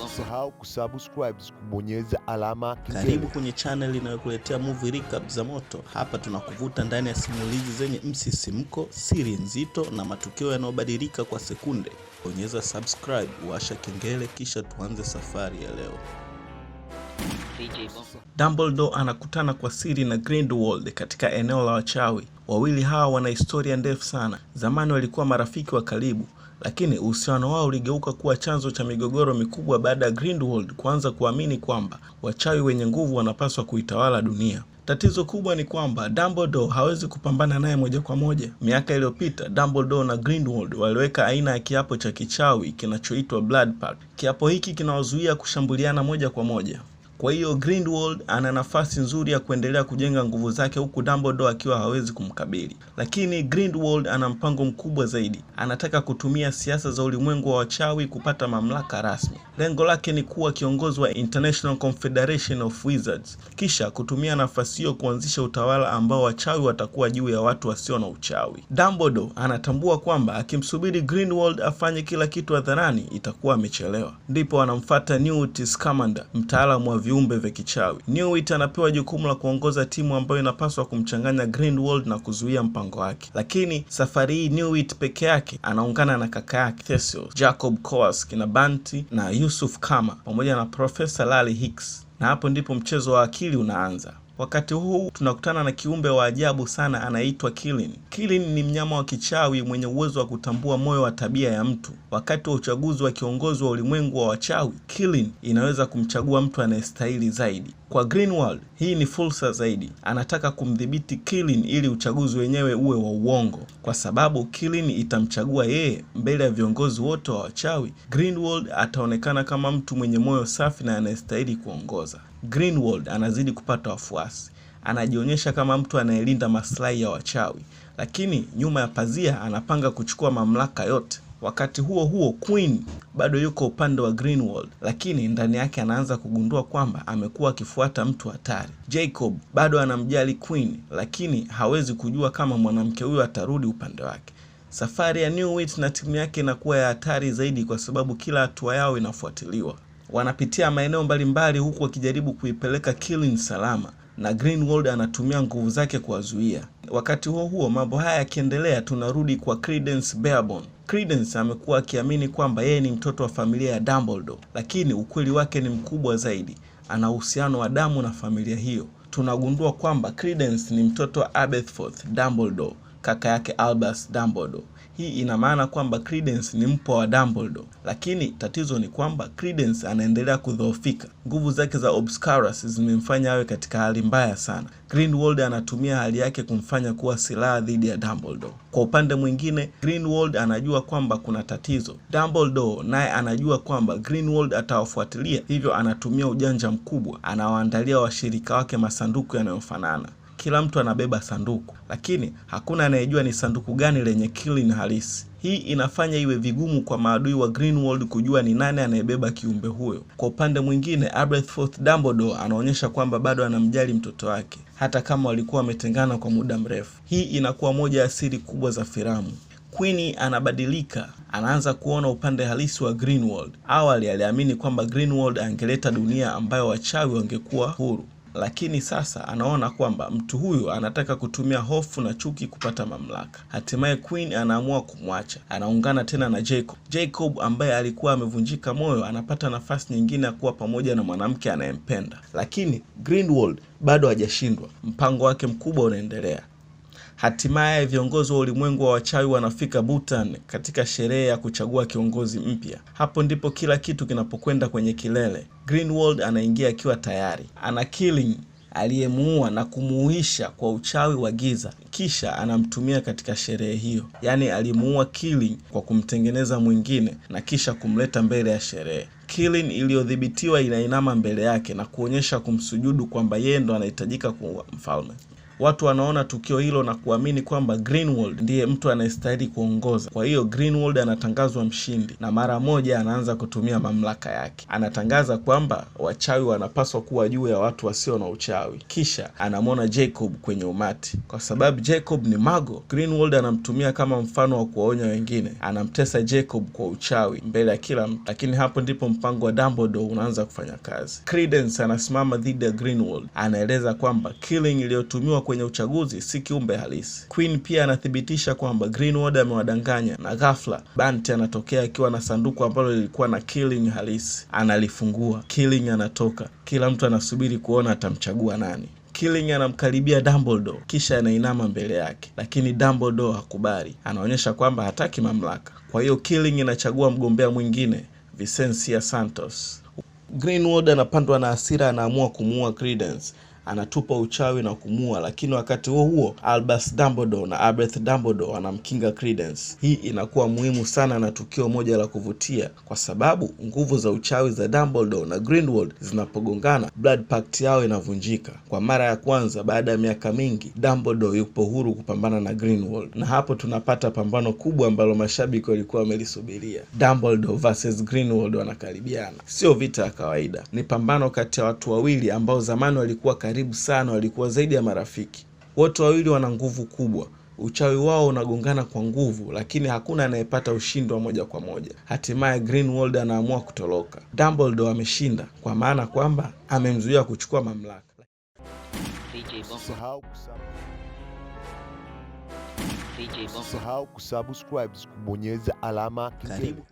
Usisahau kusubscribe, kubonyeza alama kengele. Karibu kwenye channel inayokuletea movie recap za moto. Hapa tunakuvuta ndani ya simulizi zenye msisimko, siri nzito na matukio yanayobadilika kwa sekunde. Bonyeza subscribe, washa kengele, kisha tuanze safari ya leo. Dumbledore anakutana kwa siri na Grindelwald katika eneo la wachawi. Wawili hawa wana historia ndefu sana. Zamani walikuwa marafiki wa karibu, lakini uhusiano wao uligeuka kuwa chanzo cha migogoro mikubwa baada ya Grindelwald kuanza kuamini kwamba wachawi wenye nguvu wanapaswa kuitawala dunia. Tatizo kubwa ni kwamba Dumbledore hawezi kupambana naye moja kwa moja. Miaka iliyopita, Dumbledore na Grindelwald waliweka aina ya kiapo cha kichawi kinachoitwa Blood Pact. Kiapo hiki kinawazuia kushambuliana moja kwa moja. Kwa hiyo Grindelwald ana nafasi nzuri ya kuendelea kujenga nguvu zake huku Dumbledore akiwa hawezi kumkabili. Lakini Grindelwald ana mpango mkubwa zaidi. Anataka kutumia siasa za ulimwengu wa wachawi kupata mamlaka rasmi. Lengo lake ni kuwa kiongozi wa International Confederation of Wizards, kisha kutumia nafasi hiyo kuanzisha utawala ambao wachawi watakuwa juu ya watu wasio na uchawi. Dumbledore anatambua kwamba akimsubiri Grindelwald afanye kila kitu hadharani itakuwa amechelewa. Ndipo anamfuata Newt Scamander, mtaalamu wa viumbe vya kichawi. Newt anapewa jukumu la kuongoza timu ambayo inapaswa kumchanganya Grindelwald na kuzuia mpango wake. Lakini safari hii Newt peke yake anaungana na kaka yake Theseus, Jacob Kowalski na Banti na Yusuf Kama pamoja na Profesa Lally Hicks. Na hapo ndipo mchezo wa akili unaanza. Wakati huu tunakutana na kiumbe wa ajabu sana anaitwa Qilin. Qilin ni mnyama wa kichawi mwenye uwezo wa kutambua moyo wa tabia ya mtu. Wakati wa uchaguzi wa kiongozi wa ulimwengu wa wachawi, Qilin inaweza kumchagua mtu anayestahili zaidi. Kwa Grindelwald, hii ni fursa zaidi. Anataka kumdhibiti Qilin ili uchaguzi wenyewe uwe wa uongo. Kwa sababu Qilin itamchagua yeye mbele ya viongozi wote wa wachawi, Grindelwald ataonekana kama mtu mwenye moyo safi na anayestahili kuongoza. Grindelwald anazidi kupata wafuasi. Anajionyesha kama mtu anayelinda maslahi ya wachawi, lakini nyuma ya pazia anapanga kuchukua mamlaka yote. Wakati huo huo, Queen bado yuko upande wa Grindelwald, lakini ndani yake anaanza kugundua kwamba amekuwa akifuata mtu hatari. Jacob bado anamjali Queen, lakini hawezi kujua kama mwanamke huyo atarudi upande wake. Safari ya Newt na timu yake inakuwa ya hatari zaidi kwa sababu kila hatua yao inafuatiliwa. Wanapitia maeneo mbalimbali huku wakijaribu kuipeleka Qilin salama, na Grindelwald anatumia nguvu zake kuwazuia. Wakati huo huo, mambo haya yakiendelea, tunarudi kwa Credence Barebone. Credence amekuwa akiamini kwamba yeye ni mtoto wa familia ya Dumbledore, lakini ukweli wake ni mkubwa zaidi. Ana uhusiano wa damu na familia hiyo. Tunagundua kwamba Credence ni mtoto wa Aberforth Dumbledore, kaka yake Albus Dumbledore. Hii ina maana kwamba Credence ni mpwa wa Dumbledore, lakini tatizo ni kwamba Credence anaendelea kudhoofika. Nguvu zake za Obscurus zimemfanya awe katika hali mbaya sana. Grindelwald anatumia hali yake kumfanya kuwa silaha dhidi ya Dumbledore. Kwa upande mwingine, Grindelwald anajua kwamba kuna tatizo. Dumbledore naye anajua kwamba Grindelwald atawafuatilia, hivyo anatumia ujanja mkubwa. Anawaandalia washirika wake masanduku yanayofanana. Kila mtu anabeba sanduku, lakini hakuna anayejua ni sanduku gani lenye Qilin halisi. Hii inafanya iwe vigumu kwa maadui wa Grindelwald kujua ni nani anayebeba kiumbe huyo. Kwa upande mwingine, Aberforth Dumbledore anaonyesha kwamba bado anamjali mtoto wake, hata kama walikuwa wametengana kwa muda mrefu. Hii inakuwa moja ya siri kubwa za filamu. Queen anabadilika, anaanza kuona upande halisi wa Grindelwald. Awali aliamini kwamba Grindelwald angeleta dunia ambayo wachawi wangekuwa huru, lakini sasa anaona kwamba mtu huyu anataka kutumia hofu na chuki kupata mamlaka. Hatimaye Queen anaamua kumwacha. Anaungana tena na Jacob. Jacob ambaye alikuwa amevunjika moyo anapata nafasi nyingine ya kuwa pamoja na mwanamke anayempenda. Lakini Grindelwald bado hajashindwa. Mpango wake mkubwa unaendelea. Hatimaye viongozi wa ulimwengu wa wachawi wanafika Bhutan katika sherehe ya kuchagua kiongozi mpya. Hapo ndipo kila kitu kinapokwenda kwenye kilele. Grindelwald anaingia akiwa tayari. Ana Qilin aliyemuua na kumuuisha kwa uchawi wa giza, kisha anamtumia katika sherehe hiyo. Yaani alimuua Qilin kwa kumtengeneza mwingine na kisha kumleta mbele ya sherehe. Qilin iliyodhibitiwa inainama mbele yake na kuonyesha kumsujudu kwamba yeye ndo anahitajika kuwa mfalme. Watu wanaona tukio hilo na kuamini kwamba Grindelwald ndiye mtu anayestahili kuongoza. Kwa hiyo Grindelwald anatangazwa mshindi na mara moja anaanza kutumia mamlaka yake. Anatangaza kwamba wachawi wanapaswa kuwa juu ya watu wasio na uchawi. Kisha anamwona Jacob kwenye umati. Kwa sababu Jacob ni mago, Grindelwald anamtumia kama mfano wa kuwaonya wengine. Anamtesa Jacob kwa uchawi mbele ya kila mtu. Lakini hapo ndipo mpango wa Dumbledore unaanza kufanya kazi. Credence anasimama dhidi ya Grindelwald. Anaeleza kwamba Killing iliyotumiwa kwenye uchaguzi si kiumbe halisi. Queen pia anathibitisha kwamba Grindelwald amewadanganya, na ghafla Bunty anatokea akiwa na sanduku ambalo lilikuwa na Killing halisi. Analifungua. Killing anatoka. Kila mtu anasubiri kuona atamchagua nani. Killing anamkaribia Dumbledore kisha anainama mbele yake, lakini Dumbledore hakubali. Anaonyesha kwamba hataki mamlaka. Kwa hiyo Killing inachagua mgombea mwingine, Vicencia Santos. Grindelwald anapandwa na hasira, anaamua kumuua Credence. Anatupa uchawi na kumua, lakini wakati huo Albus Dumbledore na Albert Dumbledore wanamkinga Credence. Hii inakuwa muhimu sana na tukio moja la kuvutia, kwa sababu nguvu za uchawi za Dumbledore na Grindelwald zinapogongana, Blood Pact yao inavunjika. Kwa mara ya kwanza baada ya miaka mingi, Dumbledore yupo huru kupambana na Grindelwald, na hapo tunapata pambano kubwa ambalo mashabiki walikuwa wamelisubiria. Dumbledore versus Grindelwald wanakaribiana. Sio vita ya kawaida, ni pambano kati ya watu wawili ambao zamani walikuwa karibu sana, walikuwa zaidi ya marafiki. Wote wawili wana nguvu kubwa. Uchawi wao unagongana kwa nguvu, lakini hakuna anayepata ushindi wa moja kwa moja. Hatimaye Grindelwald anaamua kutoroka. Dumbledore ameshinda, kwa maana kwamba amemzuia kuchukua mamlaka. Usisahau kusubscribe, kubonyeza alama kengele.